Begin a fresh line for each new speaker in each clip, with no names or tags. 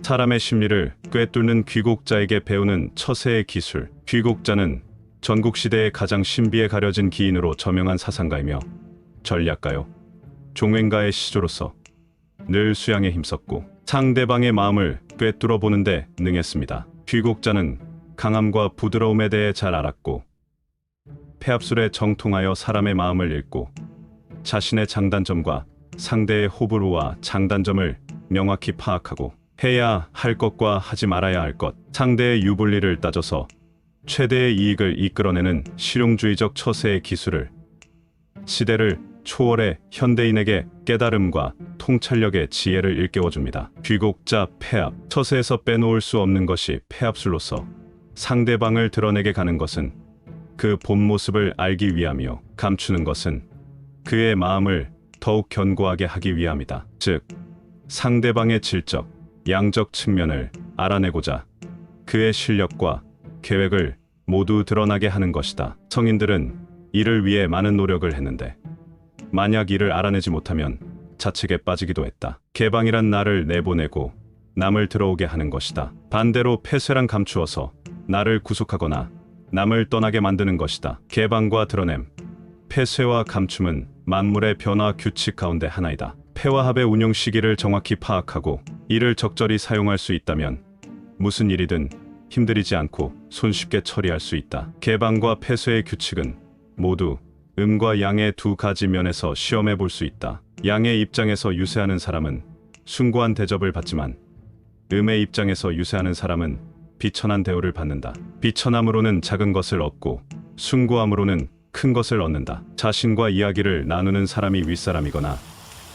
사람의 심리를 꿰뚫는 귀곡자에게 배우는 처세의 기술. 귀곡자는 전국시대의 가장 신비에 가려진 기인으로 저명한 사상가이며 전략가요, 종횡가의 시조로서 늘 수양에 힘썼고 상대방의 마음을 꿰뚫어 보는데 능했습니다. 귀곡자는 강함과 부드러움에 대해 잘 알았고 패합술에 정통하여 사람의 마음을 읽고 자신의 장단점과 상대의 호불호와 장단점을 명확히 파악하고 해야 할 것과 하지 말아야 할 것, 상대의 유불리를 따져서 최대의 이익을 이끌어내는 실용주의적 처세의 기술을 시대를 초월해 현대인에게 깨달음과 통찰력의 지혜를 일깨워줍니다. 귀곡자 패합. 처세에서 빼놓을 수 없는 것이 패합술로서 상대방을 드러내게 가는 것은 그 본 모습을 알기 위함이요, 감추는 것은 그의 마음을 더욱 견고하게 하기 위함이다. 즉, 상대방의 질적, 양적 측면을 알아내고자 그의 실력과 계획을 모두 드러나게 하는 것이다. 성인들은 이를 위해 많은 노력을 했는데 만약 이를 알아내지 못하면 자책에 빠지기도 했다. 개방이란 나를 내보내고 남을 들어오게 하는 것이다. 반대로 폐쇄란 감추어서 나를 구속하거나 남을 떠나게 만드는 것이다. 개방과 드러냄, 폐쇄와 감춤은 만물의 변화 규칙 가운데 하나이다. 폐와 합의 운용 시기를 정확히 파악하고 이를 적절히 사용할 수 있다면 무슨 일이든 힘들이지 않고 손쉽게 처리할 수 있다. 개방과 폐쇄의 규칙은 모두 음과 양의 두 가지 면에서 시험해 볼 수 있다. 양의 입장에서 유세하는 사람은 숭고한 대접을 받지만 음의 입장에서 유세하는 사람은 비천한 대우를 받는다. 비천함으로는 작은 것을 얻고 숭고함으로는 큰 것을 얻는다. 자신과 이야기를 나누는 사람이 윗사람이거나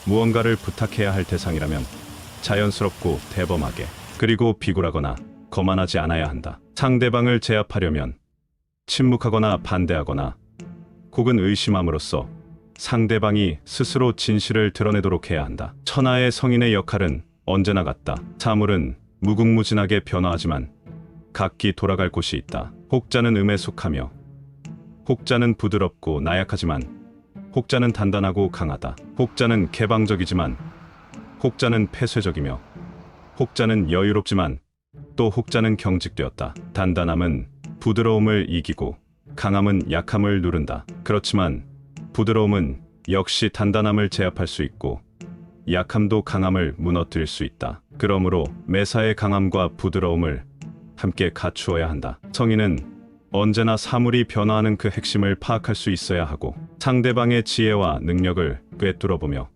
무언가를 부탁해야 할 대상이라면 자연스럽고 대범하게, 그리고 비굴하거나 거만하지 않아야 한다. 상대방을 제압하려면 침묵하거나 반대하거나 혹은 의심함으로써 상대방이 스스로 진실을 드러내도록 해야 한다. 천하의 성인의 역할은 언제나 같다. 사물은 무궁무진하게 변화하지만 각기 돌아갈 곳이 있다. 혹자는 음에 속하며 혹자는 부드럽고 나약하지만 혹자는 단단하고 강하다. 혹자는 개방적이지만 혹자는 폐쇄적이며 혹자는 여유롭지만 또 혹자는 경직되었다. 단단함은 부드러움을 이기고 강함은 약함을 누른다. 그렇지만 부드러움은 역시 단단함을 제압할 수 있고 약함도 강함을 무너뜨릴 수 있다. 그러므로 매사의 강함과 부드러움을 함께 갖추어야 한다. 성인은 언제나 사물이 변화하는 그 핵심을 파악할 수 있어야 하고 상대방의 지혜와 능력을 꿰뚫어보며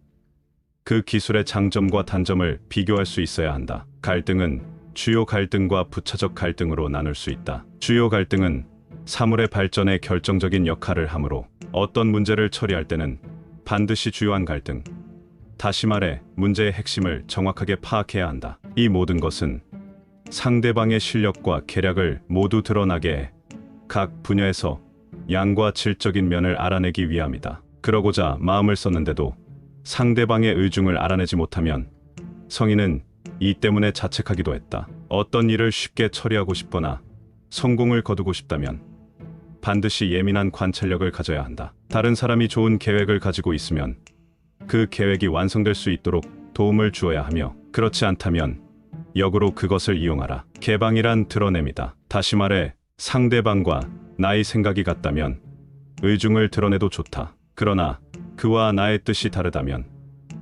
그 기술의 장점과 단점을 비교할 수 있어야 한다. 갈등은 주요 갈등과 부차적 갈등으로 나눌 수 있다. 주요 갈등은 사물의 발전에 결정적인 역할을 하므로 어떤 문제를 처리할 때는 반드시 주요한 갈등, 다시 말해 문제의 핵심을 정확하게 파악해야 한다. 이 모든 것은 상대방의 실력과 계략을 모두 드러나게 해 각 분야에서 양과 질적인 면을 알아내기 위함이다. 그러고자 마음을 썼는데도 상대방의 의중을 알아내지 못하면 성인은 이 때문에 자책하기도 했다. 어떤 일을 쉽게 처리하고 싶거나 성공을 거두고 싶다면 반드시 예민한 관찰력을 가져야 한다. 다른 사람이 좋은 계획을 가지고 있으면 그 계획이 완성될 수 있도록 도움을 주어야 하며 그렇지 않다면 역으로 그것을 이용하라. 개방이란 드러냄이다. 다시 말해 상대방과 나의 생각이 같다면 의중을 드러내도 좋다. 그러나 그와 나의 뜻이 다르다면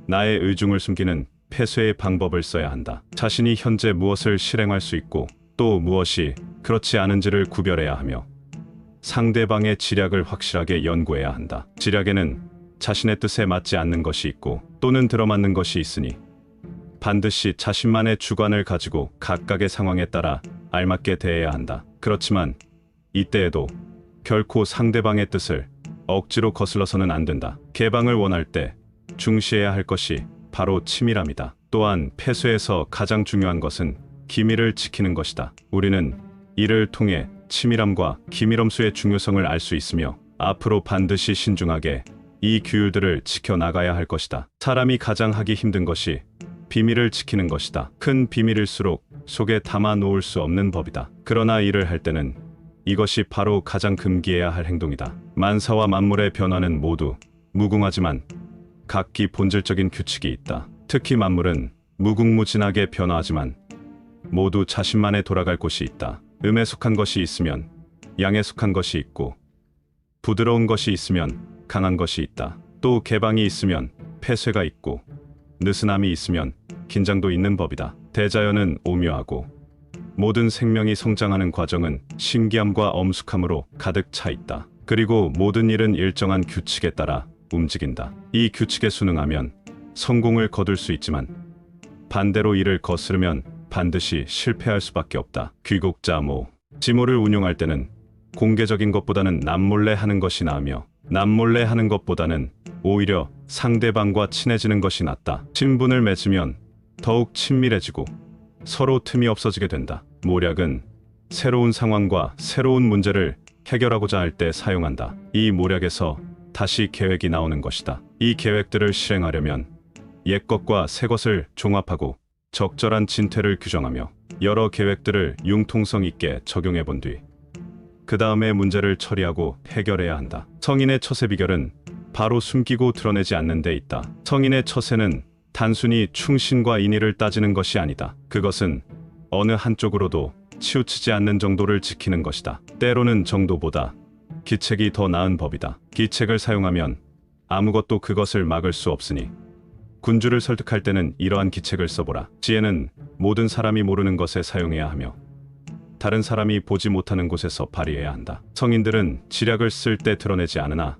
나의 의중을 숨기는 폐쇄의 방법을 써야 한다. 자신이 현재 무엇을 실행할 수 있고 또 무엇이 그렇지 않은지를 구별해야 하며 상대방의 지략을 확실하게 연구해야 한다. 지략에는 자신의 뜻에 맞지 않는 것이 있고 또는 들어맞는 것이 있으니 반드시 자신만의 주관을 가지고 각각의 상황에 따라 알맞게 대해야 한다. 그렇지만 이때에도 결코 상대방의 뜻을 억지로 거슬러서는 안 된다. 개방을 원할 때 중시해야 할 것이 바로 치밀함이다. 또한 폐쇄에서 가장 중요한 것은 기밀을 지키는 것이다. 우리는 이를 통해 치밀함과 기밀엄수의 중요성을 알 수 있으며 앞으로 반드시 신중하게 이 규율들을 지켜나가야 할 것이다. 사람이 가장 하기 힘든 것이 비밀을 지키는 것이다. 큰 비밀일수록 속에 담아 놓을 수 없는 법이다. 그러나 이를 할 때는 이것이 바로 가장 금기해야 할 행동이다. 만사와 만물의 변화는 모두 무궁하지만 각기 본질적인 규칙이 있다. 특히 만물은 무궁무진하게 변화하지만 모두 자신만의 돌아갈 곳이 있다. 음에 속한 것이 있으면 양에 속한 것이 있고, 부드러운 것이 있으면 강한 것이 있다. 또 개방이 있으면 폐쇄가 있고, 느슨함이 있으면 긴장도 있는 법이다. 대자연은 오묘하고 모든 생명이 성장하는 과정은 신기함과 엄숙함으로 가득 차 있다. 그리고 모든 일은 일정한 규칙에 따라 움직인다. 이 규칙에 순응하면 성공을 거둘 수 있지만 반대로 이를 거스르면 반드시 실패할 수밖에 없다. 귀국자모. 지모를 운용할 때는 공개적인 것보다는 남몰래 하는 것이 나으며, 남몰래 하는 것보다는 오히려 상대방과 친해지는 것이 낫다. 친분을 맺으면 더욱 친밀해지고 서로 틈이 없어지게 된다. 모략은 새로운 상황과 새로운 문제를 해결하고자 할 때 사용한다. 이 모략에서 다시 계획이 나오는 것이다. 이 계획들을 실행하려면 옛 것과 새 것을 종합하고 적절한 진퇴를 규정하며 여러 계획들을 융통성 있게 적용해 본 뒤 그 다음에 문제를 처리하고 해결해야 한다. 성인의 처세 비결은 바로 숨기고 드러내지 않는 데 있다. 성인의 처세는 단순히 충신과 인의를 따지는 것이 아니다. 그것은 어느 한쪽으로도 치우치지 않는 정도를 지키는 것이다. 때로는 정도보다 기책이 더 나은 법이다. 기책을 사용하면 아무것도 그것을 막을 수 없으니 군주를 설득할 때는 이러한 기책을 써보라. 지혜는 모든 사람이 모르는 것에 사용해야 하며 다른 사람이 보지 못하는 곳에서 발휘해야 한다. 성인들은 지략을 쓸 때 드러내지 않으나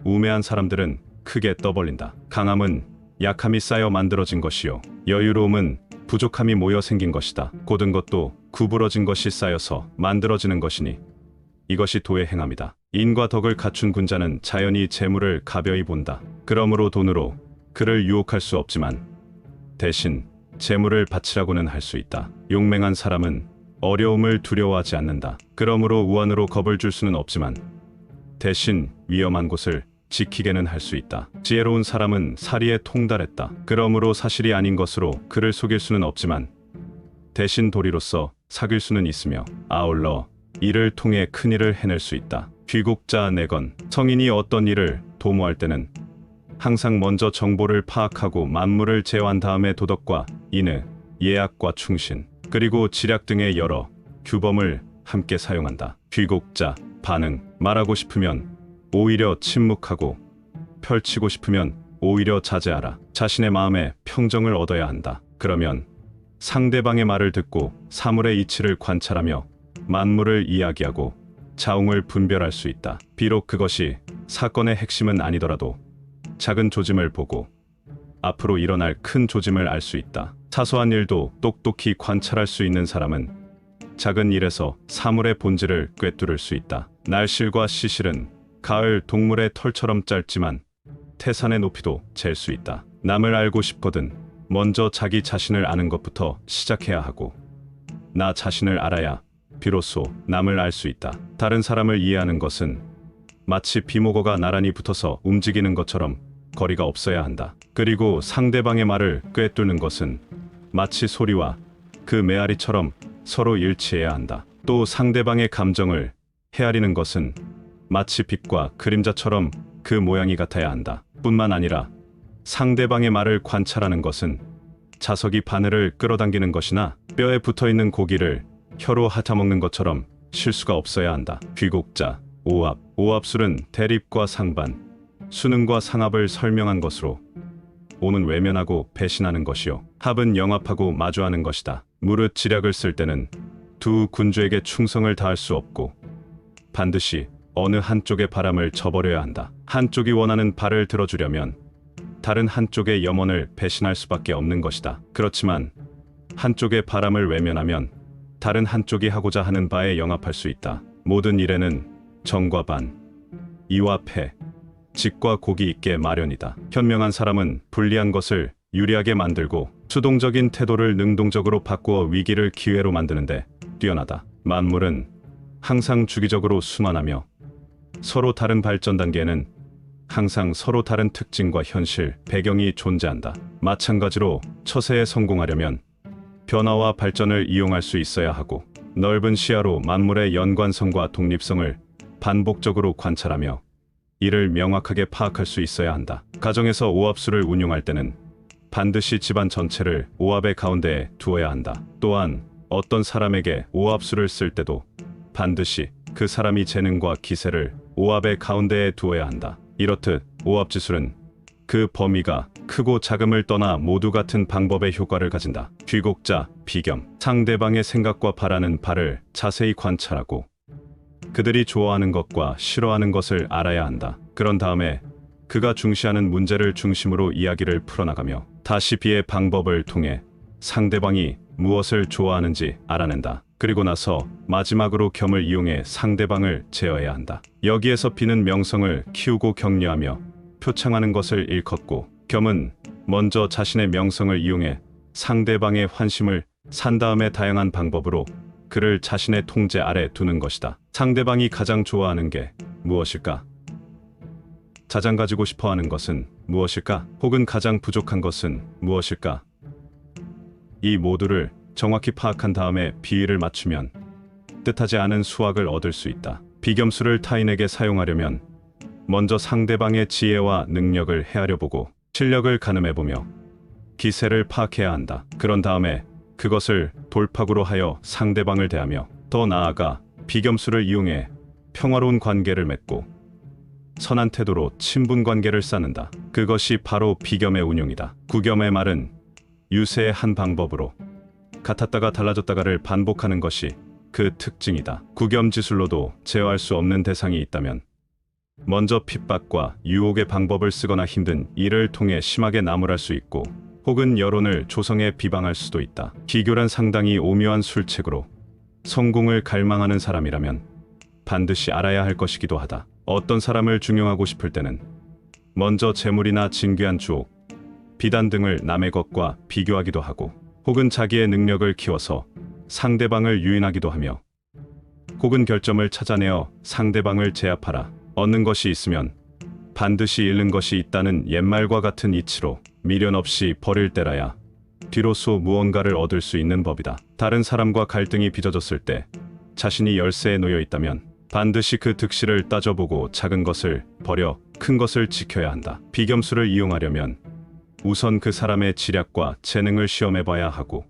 우매한 사람들은 크게 떠벌린다. 강함은 약함이 쌓여 만들어진 것이요, 여유로움은 부족함이 모여 생긴 것이다. 고든 것도 구부러진 것이 쌓여서 만들어지는 것이니 이것이 도의 행함이다. 인과 덕을 갖춘 군자는 자연히 재물을 가벼이 본다. 그러므로 돈으로 그를 유혹할 수 없지만 대신 재물을 바치라고는 할 수 있다. 용맹한 사람은 어려움을 두려워하지 않는다. 그러므로 우환으로 겁을 줄 수는 없지만 대신 위험한 곳을 지키게는 할 수 있다. 지혜로운 사람은 사리에 통달했다. 그러므로 사실이 아닌 것으로 그를 속일 수는 없지만 대신 도리로서 사귈 수는 있으며 아울러 이를 통해 큰 일을 해낼 수 있다. 귀국자 내건. 성인이 어떤 일을 도모할 때는 항상 먼저 정보를 파악하고 만물을 제어한 다음에 도덕과 인의, 예약과 충신, 그리고 지략 등의 여러 규범을 함께 사용한다. 귀국자 반응. 말하고 싶으면 오히려 침묵하고 펼치고 싶으면 오히려 자제하라. 자신의 마음에 평정을 얻어야 한다. 그러면 상대방의 말을 듣고 사물의 이치를 관찰하며 만물을 이야기하고 자웅을 분별할 수 있다. 비록 그것이 사건의 핵심은 아니더라도 작은 조짐을 보고 앞으로 일어날 큰 조짐을 알 수 있다. 사소한 일도 똑똑히 관찰할 수 있는 사람은 작은 일에서 사물의 본질을 꿰뚫을 수 있다. 날실과 시실은 가을 동물의 털처럼 짧지만 태산의 높이도 잴 수 있다. 남을 알고 싶거든 먼저 자기 자신을 아는 것부터 시작해야 하고 나 자신을 알아야 비로소 남을 알 수 있다. 다른 사람을 이해하는 것은 마치 비모거가 나란히 붙어서 움직이는 것처럼 거리가 없어야 한다. 그리고 상대방의 말을 꿰뚫는 것은 마치 소리와 그 메아리처럼 서로 일치해야 한다. 또 상대방의 감정을 헤아리는 것은 마치 빛과 그림자처럼 그 모양이 같아야 한다. 뿐만 아니라 상대방의 말을 관찰하는 것은 자석이 바늘을 끌어당기는 것이나 뼈에 붙어있는 고기를 혀로 핥아먹는 것처럼 실수가 없어야 한다. 귀국자 오합. 오합술은 대립과 상반, 수능과 상합을 설명한 것으로 오는 외면하고 배신하는 것이요, 합은 영합하고 마주하는 것이다. 무릇 지략을 쓸 때는 두 군주에게 충성을 다할 수 없고 반드시 어느 한쪽의 바람을 저버려야 한다. 한쪽이 원하는 바를 들어주려면 다른 한쪽의 염원을 배신할 수밖에 없는 것이다. 그렇지만 한쪽의 바람을 외면하면 다른 한쪽이 하고자 하는 바에 영합할 수 있다. 모든 일에는 정과 반, 이와 패, 직과 곡이 있게 마련이다. 현명한 사람은 불리한 것을 유리하게 만들고 수동적인 태도를 능동적으로 바꾸어 위기를 기회로 만드는데 뛰어나다. 만물은 항상 주기적으로 순환하며 서로 다른 발전 단계에는 항상 서로 다른 특징과 현실, 배경이 존재한다. 마찬가지로 처세에 성공하려면 변화와 발전을 이용할 수 있어야 하고 넓은 시야로 만물의 연관성과 독립성을 반복적으로 관찰하며 이를 명확하게 파악할 수 있어야 한다. 가정에서 오합술을 운용할 때는 반드시 집안 전체를 오합의 가운데에 두어야 한다. 또한 어떤 사람에게 오합수를 쓸 때도 반드시 그 사람이 재능과 기세를 오합의 가운데에 두어야 한다. 이렇듯 오합지술은 그 범위가 크고 작음을 떠나 모두 같은 방법의 효과를 가진다. 귀곡자, 비겸, 상대방의 생각과 바라는 바를 자세히 관찰하고 그들이 좋아하는 것과 싫어하는 것을 알아야 한다. 그런 다음에 그가 중시하는 문제를 중심으로 이야기를 풀어나가며 다시 비의 방법을 통해 상대방이 무엇을 좋아하는지 알아낸다. 그리고 나서 마지막으로 겸을 이용해 상대방을 제어해야 한다. 여기에서 비는 명성을 키우고 격려하며 표창하는 것을 일컫고, 겸은 먼저 자신의 명성을 이용해 상대방의 환심을 산 다음에 다양한 방법으로 그를 자신의 통제 아래 두는 것이다. 상대방이 가장 좋아하는 게 무엇일까? 가장 가지고 싶어 하는 것은 무엇일까? 혹은 가장 부족한 것은 무엇일까? 이 모두를 정확히 파악한 다음에 비위를 맞추면 뜻하지 않은 수확을 얻을 수 있다. 비겸수를 타인에게 사용하려면 먼저 상대방의 지혜와 능력을 헤아려 보고 실력을 가늠해보며 기세를 파악해야 한다. 그런 다음에 그것을 돌파구로 하여 상대방을 대하며 더 나아가 비겸수를 이용해 평화로운 관계를 맺고 선한 태도로 친분 관계를 쌓는다. 그것이 바로 비겸의 운용이다. 구겸의 말은 유세의 한 방법으로 같았다가 달라졌다가를 반복하는 것이 그 특징이다. 구겸지술로도 제어할 수 없는 대상이 있다면 먼저 핍박과 유혹의 방법을 쓰거나 힘든 일을 통해 심하게 나무랄 수 있고, 혹은 여론을 조성해 비방할 수도 있다. 기교란 상당히 오묘한 술책으로 성공을 갈망하는 사람이라면 반드시 알아야 할 것이기도 하다. 어떤 사람을 중용하고 싶을 때는 먼저 재물이나 진귀한 주옥, 비단 등을 남의 것과 비교하기도 하고, 혹은 자기의 능력을 키워서 상대방을 유인하기도 하며, 혹은 결점을 찾아내어 상대방을 제압하라. 얻는 것이 있으면 반드시 잃는 것이 있다는 옛말과 같은 이치로 미련 없이 버릴 때라야 뒤로서 무언가를 얻을 수 있는 법이다. 다른 사람과 갈등이 빚어졌을 때 자신이 열세에 놓여 있다면 반드시 그 득실을 따져보고 작은 것을 버려 큰 것을 지켜야 한다. 비겸수를 이용하려면 우선 그 사람의 지략과 재능을 시험해봐야 하고,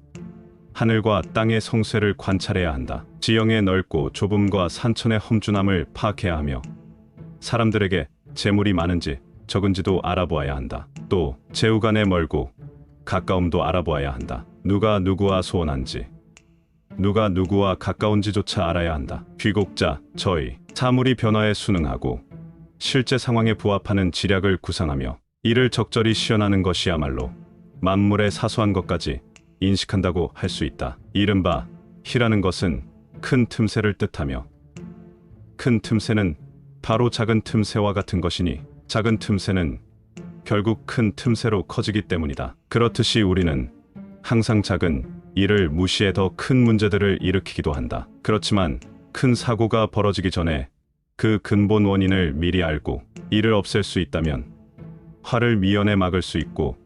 하늘과 땅의 성쇠를 관찰해야 한다. 지형의 넓고 좁음과 산천의 험준함을 파악해야 하며 사람들에게 재물이 많은지 적은지도 알아보아야 한다. 또 제후 간의 멀고 가까움도 알아보아야 한다. 누가 누구와 소원한지, 누가 누구와 가까운지조차 알아야 한다. 귀곡자, 저의 사물이 변화에 순응하고 실제 상황에 부합하는 지략을 구상하며 이를 적절히 시연하는 것이야말로 만물의 사소한 것까지 인식한다고 할 수 있다. 이른바 희라는 것은 큰 틈새를 뜻하며, 큰 틈새는 바로 작은 틈새와 같은 것이니 작은 틈새는 결국 큰 틈새로 커지기 때문이다. 그렇듯이 우리는 항상 작은 일을 무시해 더 큰 문제들을 일으키기도 한다. 그렇지만 큰 사고가 벌어지기 전에 그 근본 원인을 미리 알고 이를 없앨 수 있다면 화를 미연에 막을 수 있고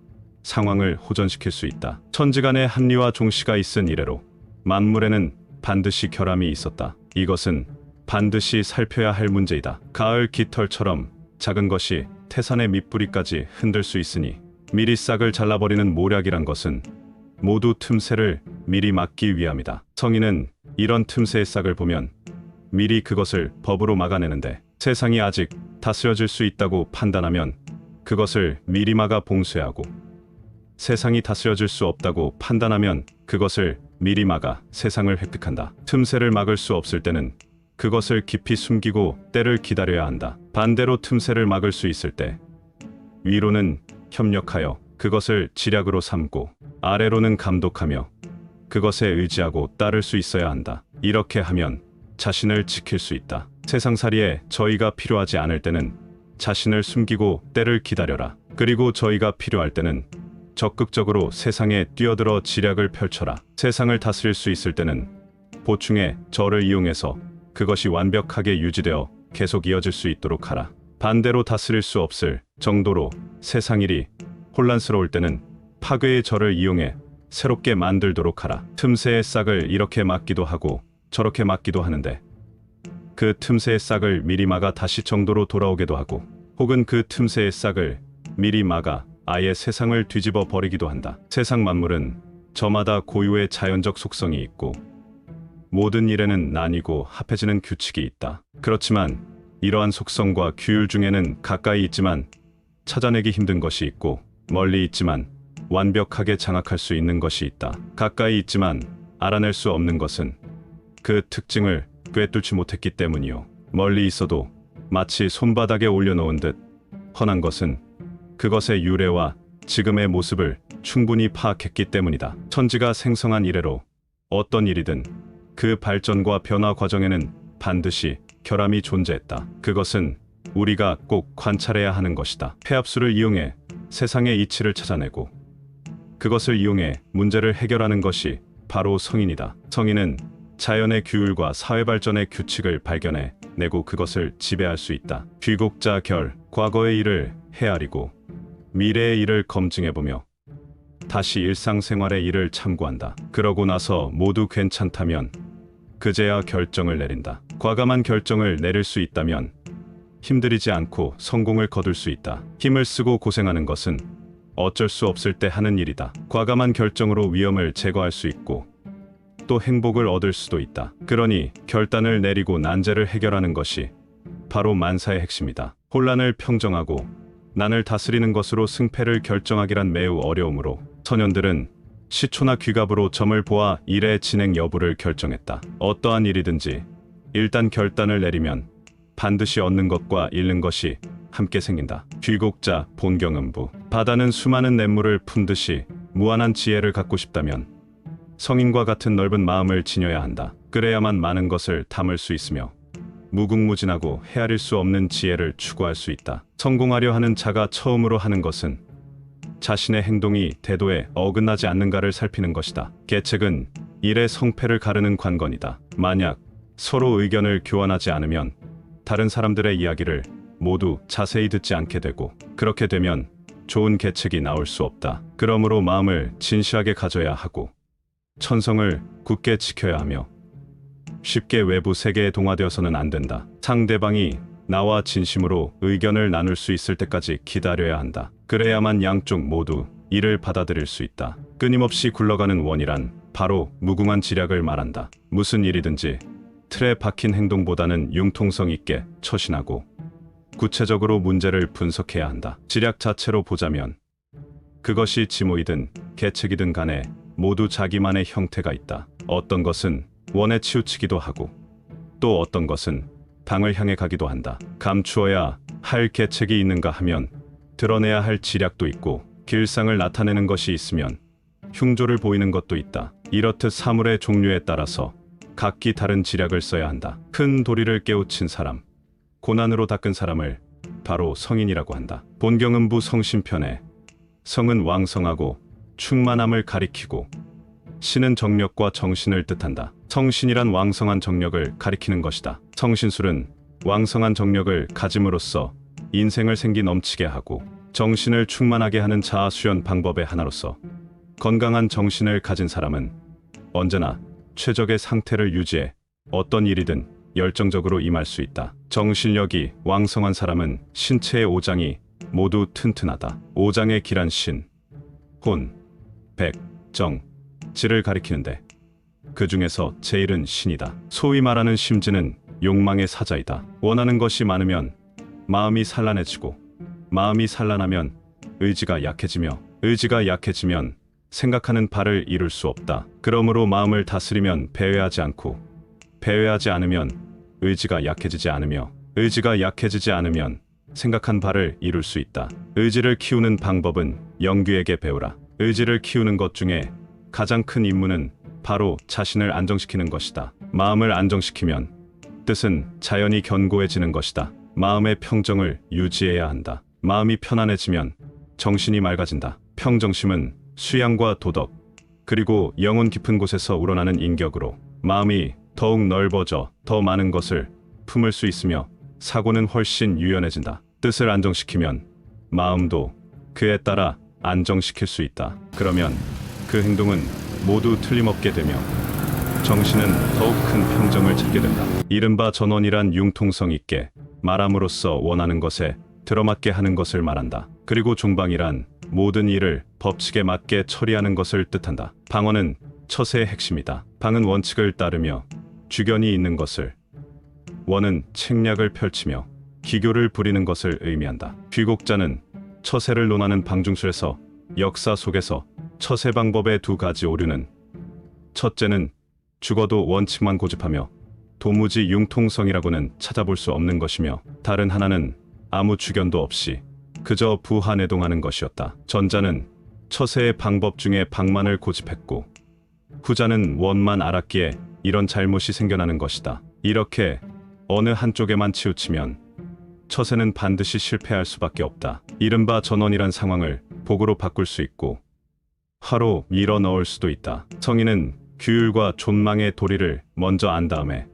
상황을 호전시킬 수 있다. 천지간의 합리와 종시가 있은 이래로 만물에는 반드시 결함이 있었다. 이것은 반드시 살펴야 할 문제이다. 가을 깃털처럼 작은 것이 태산의 밑뿌리까지 흔들 수 있으니 미리 싹을 잘라버리는 모략이란 것은 모두 틈새를 미리 막기 위함이다. 성인은 이런 틈새의 싹을 보면 미리 그것을 법으로 막아내는데, 세상이 아직 다스려질 수 있다고 판단하면 그것을 미리 막아 봉쇄하고, 세상이 다스려질 수 없다고 판단하면 그것을 미리 막아 세상을 획득한다. 틈새를 막을 수 없을 때는 그것을 깊이 숨기고 때를 기다려야 한다. 반대로 틈새를 막을 수 있을 때 위로는 협력하여 그것을 지략으로 삼고, 아래로는 감독하며 그것에 의지하고 따를 수 있어야 한다. 이렇게 하면 자신을 지킬 수 있다. 세상살이에 저희가 필요하지 않을 때는 자신을 숨기고 때를 기다려라. 그리고 저희가 필요할 때는 적극적으로 세상에 뛰어들어 지략을 펼쳐라. 세상을 다스릴 수 있을 때는 보충의 저를 이용해서 그것이 완벽하게 유지되어 계속 이어질 수 있도록 하라. 반대로 다스릴 수 없을 정도로 세상일이 혼란스러울 때는 파괴의 저를 이용해 새롭게 만들도록 하라. 틈새의 싹을 이렇게 막기도 하고 저렇게 막기도 하는데, 그 틈새의 싹을 미리 막아 다시 정도로 돌아오게도 하고, 혹은 그 틈새의 싹을 미리 막아 아예 세상을 뒤집어 버리기도 한다. 세상 만물은 저마다 고유의 자연적 속성이 있고 모든 일에는 나뉘고 합해지는 규칙이 있다. 그렇지만 이러한 속성과 규율 중에는 가까이 있지만 찾아내기 힘든 것이 있고 멀리 있지만 완벽하게 장악할 수 있는 것이 있다. 가까이 있지만 알아낼 수 없는 것은 그 특징을 꿰뚫지 못했기 때문이요. 멀리 있어도 마치 손바닥에 올려놓은 듯 훤한 것은 그것의 유래와 지금의 모습을 충분히 파악했기 때문이다. 천지가 생성한 이래로 어떤 일이든 그 발전과 변화 과정에는 반드시 결함이 존재했다. 그것은 우리가 꼭 관찰해야 하는 것이다. 폐합수를 이용해 세상의 이치를 찾아내고 그것을 이용해 문제를 해결하는 것이 바로 성인이다. 성인은 자연의 규율과 사회 발전의 규칙을 발견해 내고 그것을 지배할 수 있다. 귀국자 결, 과거의 일을 헤아리고 미래의 일을 검증해보며 다시 일상생활의 일을 참고한다. 그러고 나서 모두 괜찮다면 그제야 결정을 내린다. 과감한 결정을 내릴 수 있다면 힘들이지 않고 성공을 거둘 수 있다. 힘을 쓰고 고생하는 것은 어쩔 수 없을 때 하는 일이다. 과감한 결정으로 위험을 제거할 수 있고 또 행복을 얻을 수도 있다. 그러니 결단을 내리고 난제를 해결하는 것이 바로 만사의 핵심이다. 혼란을 평정하고 난을 다스리는 것으로 승패를 결정하기란 매우 어려우므로 선현들은 시초나 귀갑으로 점을 보아 일의 진행 여부를 결정했다. 어떠한 일이든지 일단 결단을 내리면 반드시 얻는 것과 잃는 것이 함께 생긴다. 귀국자 본경음부. 바다는 수많은 냇물을 푼 듯이 무한한 지혜를 갖고 싶다면 성인과 같은 넓은 마음을 지녀야 한다. 그래야만 많은 것을 담을 수 있으며 무궁무진하고 헤아릴 수 없는 지혜를 추구할 수 있다. 성공하려 하는 자가 처음으로 하는 것은 자신의 행동이 대도에 어긋나지 않는가를 살피는 것이다. 계책은 일의 성패를 가르는 관건이다. 만약 서로 의견을 교환하지 않으면 다른 사람들의 이야기를 모두 자세히 듣지 않게 되고 그렇게 되면 좋은 계책이 나올 수 없다. 그러므로 마음을 진시하게 가져야 하고 천성을 굳게 지켜야 하며 쉽게 외부 세계에 동화되어서는 안 된다. 상대방이 나와 진심으로 의견을 나눌 수 있을 때까지 기다려야 한다. 그래야만 양쪽 모두 이를 받아들일 수 있다. 끊임없이 굴러가는 원이란 바로 무궁한 지략을 말한다. 무슨 일이든지 틀에 박힌 행동보다는 융통성 있게 처신하고 구체적으로 문제를 분석해야 한다. 지략 자체로 보자면 그것이 지모이든 계책이든 간에 모두 자기만의 형태가 있다. 어떤 것은 원에 치우치기도 하고 또 어떤 것은 방을 향해 가기도 한다. 감추어야 할 계책이 있는가 하면 드러내야 할 지략도 있고 길상을 나타내는 것이 있으면 흉조를 보이는 것도 있다. 이렇듯 사물의 종류에 따라서 각기 다른 지략을 써야 한다. 큰 도리를 깨우친 사람, 고난으로 닦은 사람을 바로 성인이라고 한다. 본경음부 성신편에 성은 왕성하고 충만함을 가리키고 신은 정력과 정신을 뜻한다. 성신이란 왕성한 정력을 가리키는 것이다. 성신술은 왕성한 정력을 가짐으로써 인생을 생기 넘치게 하고 정신을 충만하게 하는 자아 수연 방법의 하나로서 건강한 정신을 가진 사람은 언제나 최적의 상태를 유지해 어떤 일이든 열정적으로 임할 수 있다. 정신력이 왕성한 사람은 신체의 오장이 모두 튼튼하다. 오장의 기란 신, 혼, 백, 정, 지를 가리키는데 그 중에서 제일은 신이다. 소위 말하는 심지는 욕망의 사자이다. 원하는 것이 많으면 마음이 산란해지고 마음이 산란하면 의지가 약해지며 의지가 약해지면 생각하는 바를 이룰 수 없다. 그러므로 마음을 다스리면 배회하지 않고 배회하지 않으면 의지가 약해지지 않으며 의지가 약해지지 않으면 생각한 바를 이룰 수 있다. 의지를 키우는 방법은 영귀에게 배우라. 의지를 키우는 것 중에 가장 큰 임무는 바로 자신을 안정시키는 것이다. 마음을 안정시키면 뜻은 자연히 견고해지는 것이다. 마음의 평정을 유지해야 한다. 마음이 편안해지면 정신이 맑아진다. 평정심은 수양과 도덕, 그리고 영혼 깊은 곳에서 우러나는 인격으로 마음이 더욱 넓어져 더 많은 것을 품을 수 있으며 사고는 훨씬 유연해진다. 뜻을 안정시키면 마음도 그에 따라 안정시킬 수 있다. 그러면 그 행동은 모두 틀림없게 되며 정신은 더욱 큰 평정을 찾게 된다. 이른바 전원이란 융통성 있게 말함으로써 원하는 것에 들어맞게 하는 것을 말한다. 그리고 종방이란 모든 일을 법칙에 맞게 처리하는 것을 뜻한다. 방언은 처세의 핵심이다. 방은 원칙을 따르며 주견이 있는 것을, 원은 책략을 펼치며 기교를 부리는 것을 의미한다. 귀곡자는 처세를 논하는 방중술에서 역사 속에서 처세 방법의 두 가지 오류는, 첫째는 죽어도 원칙만 고집하며 도무지 융통성이라고는 찾아볼 수 없는 것이며, 다른 하나는 아무 주견도 없이 그저 부하내동하는 것이었다. 전자는 처세의 방법 중에 방만을 고집했고, 후자는 원만 알았기에 이런 잘못이 생겨나는 것이다. 이렇게 어느 한쪽에만 치우치면 처세는 반드시 실패할 수밖에 없다. 이른바 전원이란 상황을 복으로 바꿀 수 있고 화로 밀어 넣을 수도 있다. 성인은 규율과 존망의 도리를 먼저 안 다음에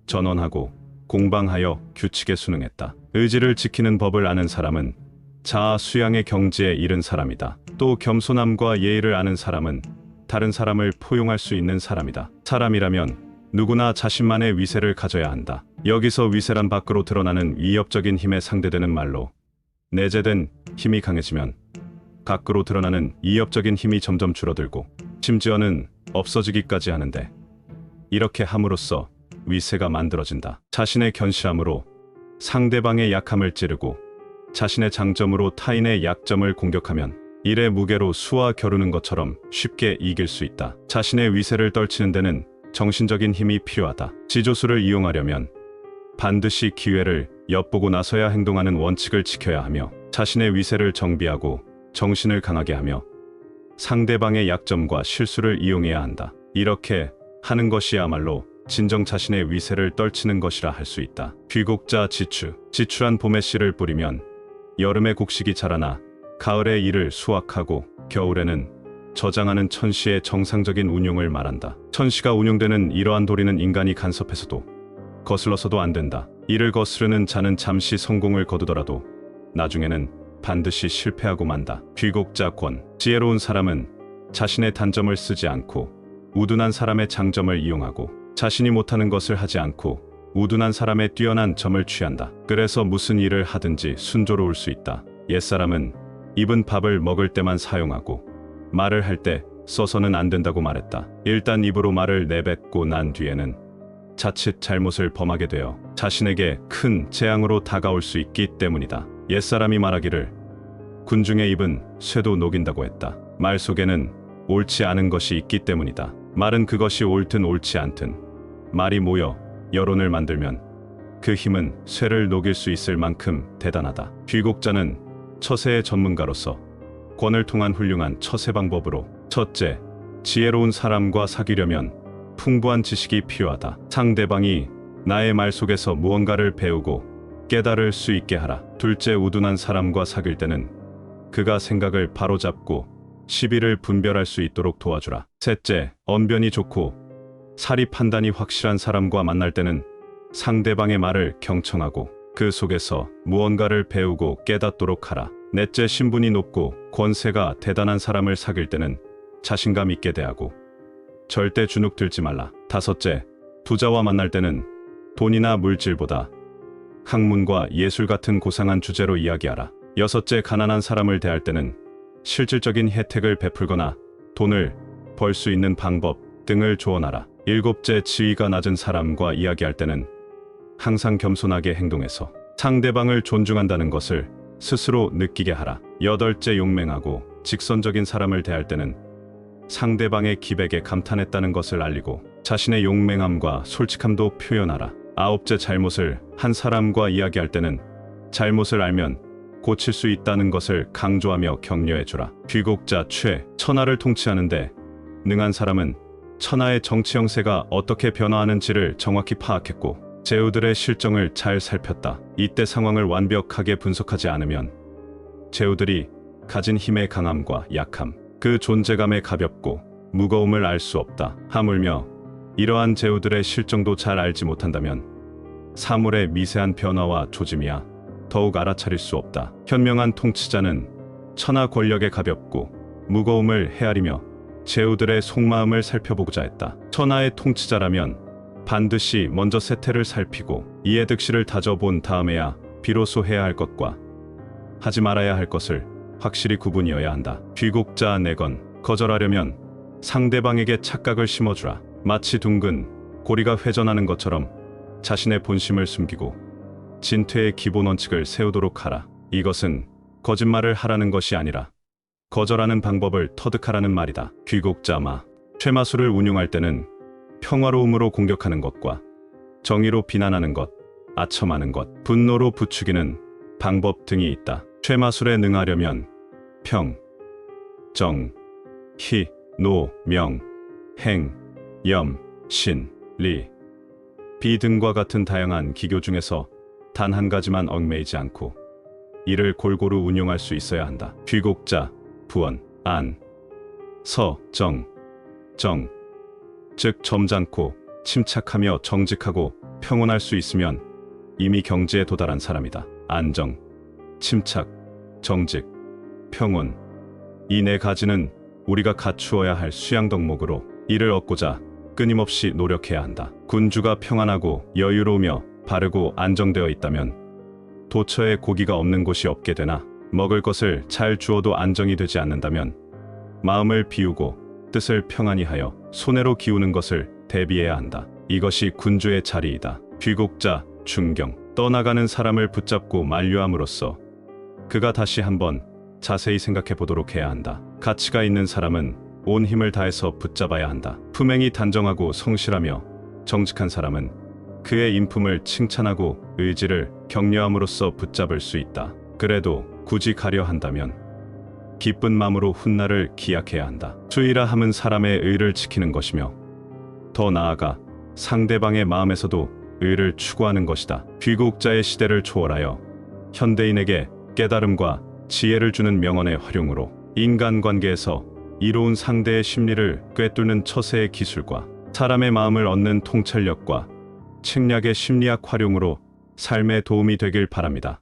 전원하고 공방하여 규칙에 순응했다. 의지를 지키는 법을 아는 사람은 자아 수양의 경지에 이른 사람이다. 또 겸손함과 예의를 아는 사람은 다른 사람을 포용할 수 있는 사람이다. 사람이라면 누구나 자신만의 위세를 가져야 한다. 여기서 위세란 밖으로 드러나는 위협적인 힘에 상대되는 말로, 내재된 힘이 강해지면 밖으로 드러나는 위협적인 힘이 점점 줄어들고 심지어는 없어지기까지 하는데, 이렇게 함으로써 위세가 만들어진다. 자신의 견실함으로 상대방의 약함을 찌르고 자신의 장점으로 타인의 약점을 공격하면 일의 무게로 수와 겨루는 것처럼 쉽게 이길 수 있다. 자신의 위세를 떨치는 데는 정신적인 힘이 필요하다. 지조술을 이용하려면 반드시 기회를 엿보고 나서야 행동하는 원칙을 지켜야 하며, 자신의 위세를 정비하고 정신을 강하게 하며 상대방의 약점과 실수를 이용해야 한다. 이렇게 하는 것이야말로 진정 자신의 위세를 떨치는 것이라 할 수 있다. 귀곡자 지추. 지추란 봄에 씨를 뿌리면 여름에 곡식이 자라나 가을에 이를 수확하고 겨울에는 저장하는 천시의 정상적인 운용을 말한다. 천시가 운용되는 이러한 도리는 인간이 간섭해서도 거슬러서도 안 된다. 이를 거스르는 자는 잠시 성공을 거두더라도 나중에는 반드시 실패하고 만다. 귀곡자 권. 지혜로운 사람은 자신의 단점을 쓰지 않고 우둔한 사람의 장점을 이용하고, 자신이 못하는 것을 하지 않고 우둔한 사람의 뛰어난 점을 취한다. 그래서 무슨 일을 하든지 순조로울 수 있다. 옛사람은 입은 밥을 먹을 때만 사용하고 말을 할 때 써서는 안 된다고 말했다. 일단 입으로 말을 내뱉고 난 뒤에는 자칫 잘못을 범하게 되어 자신에게 큰 재앙으로 다가올 수 있기 때문이다. 옛사람이 말하기를 군중의 입은 쇠도 녹인다고 했다. 말 속에는 옳지 않은 것이 있기 때문이다. 말은 그것이 옳든 옳지 않든 말이 모여 여론을 만들면 그 힘은 쇠를 녹일 수 있을 만큼 대단하다. 귀곡자는 처세의 전문가로서 권을 통한 훌륭한 처세 방법으로, 첫째, 지혜로운 사람과 사귀려면 풍부한 지식이 필요하다. 상대방이 나의 말 속에서 무언가를 배우고 깨달을 수 있게 하라. 둘째, 우둔한 사람과 사귈 때는 그가 생각을 바로잡고 시비를 분별할 수 있도록 도와주라. 셋째, 언변이 좋고 사리 판단이 확실한 사람과 만날 때는 상대방의 말을 경청하고 그 속에서 무언가를 배우고 깨닫도록 하라. 넷째, 신분이 높고 권세가 대단한 사람을 사귈 때는 자신감 있게 대하고 절대 주눅 들지 말라. 다섯째, 부자와 만날 때는 돈이나 물질보다 학문과 예술 같은 고상한 주제로 이야기하라. 여섯째, 가난한 사람을 대할 때는 실질적인 혜택을 베풀거나 돈을 벌 수 있는 방법 등을 조언하라. 일곱째, 지위가 낮은 사람과 이야기할 때는 항상 겸손하게 행동해서 상대방을 존중한다는 것을 스스로 느끼게 하라. 여덟째, 용맹하고 직선적인 사람을 대할 때는 상대방의 기백에 감탄했다는 것을 알리고 자신의 용맹함과 솔직함도 표현하라. 아홉째, 잘못을 한 사람과 이야기할 때는 잘못을 알면 고칠 수 있다는 것을 강조하며 격려해주라. 귀곡자 최. 천하를 통치하는데 능한 사람은 천하의 정치 형세가 어떻게 변화하는지를 정확히 파악했고 제후들의 실정을 잘 살폈다. 이때 상황을 완벽하게 분석하지 않으면 제후들이 가진 힘의 강함과 약함, 그 존재감의 가볍고 무거움을 알 수 없다. 하물며 이러한 제후들의 실정도 잘 알지 못한다면 사물의 미세한 변화와 조짐이야 더욱 알아차릴 수 없다. 현명한 통치자는 천하 권력의 가볍고 무거움을 헤아리며 제후들의 속마음을 살펴보고자 했다. 천하의 통치자라면 반드시 먼저 세태를 살피고 이해 득실을 다져본 다음에야 비로소 해야 할 것과 하지 말아야 할 것을 확실히 구분이어야 한다. 귀국자 내건 거절하려면 상대방에게 착각을 심어주라. 마치 둥근 고리가 회전하는 것처럼 자신의 본심을 숨기고 진퇴의 기본 원칙을 세우도록 하라. 이것은 거짓말을 하라는 것이 아니라 거절하는 방법을 터득하라는 말이다. 귀국자마 최마술을 운용할 때는 평화로움으로 공격하는 것과 정의로 비난하는 것, 아첨하는 것, 분노로 부추기는 방법 등이 있다. 최마술에 능하려면 평, 정, 희, 노, 명, 행, 염, 신, 리, 비 등과 같은 다양한 기교 중에서 단 한 가지만 얽매이지 않고 이를 골고루 운용할 수 있어야 한다. 귀국자, 부원, 안, 서, 정, 정, 즉 점잖고 침착하며 정직하고 평온할 수 있으면 이미 경지에 도달한 사람이다. 안정, 침착, 정직, 평온, 이 네 가지는 우리가 갖추어야 할 수양 덕목으로 이를 얻고자 끊임없이 노력해야 한다. 군주가 평안하고 여유로우며 바르고 안정되어 있다면 도처에 고기가 없는 곳이 없게 되나 먹을 것을 잘 주어도 안정이 되지 않는다면 마음을 비우고 뜻을 평안히 하여 손해로 기우는 것을 대비해야 한다. 이것이 군주의 자리이다. 귀국자, 중경, 떠나가는 사람을 붙잡고 만류함으로써 그가 다시 한번 자세히 생각해 보도록 해야 한다. 가치가 있는 사람은 온 힘을 다해서 붙잡아야 한다. 품행이 단정하고 성실하며 정직한 사람은 그의 인품을 칭찬하고 의지를 격려함으로써 붙잡을 수 있다. 그래도 굳이 가려 한다면 기쁜 마음으로 훗날을 기약해야 한다. 수의라 함은 사람의 의를 지키는 것이며 더 나아가 상대방의 마음에서도 의를 추구하는 것이다. 귀국자의 시대를 초월하여 현대인에게 깨달음과 지혜를 주는 명언의 활용으로 인간관계에서 이로운 상대의 심리를 꿰뚫는 처세의 기술과 사람의 마음을 얻는 통찰력과 책략의 심리학 활용으로 삶에 도움이 되길 바랍니다.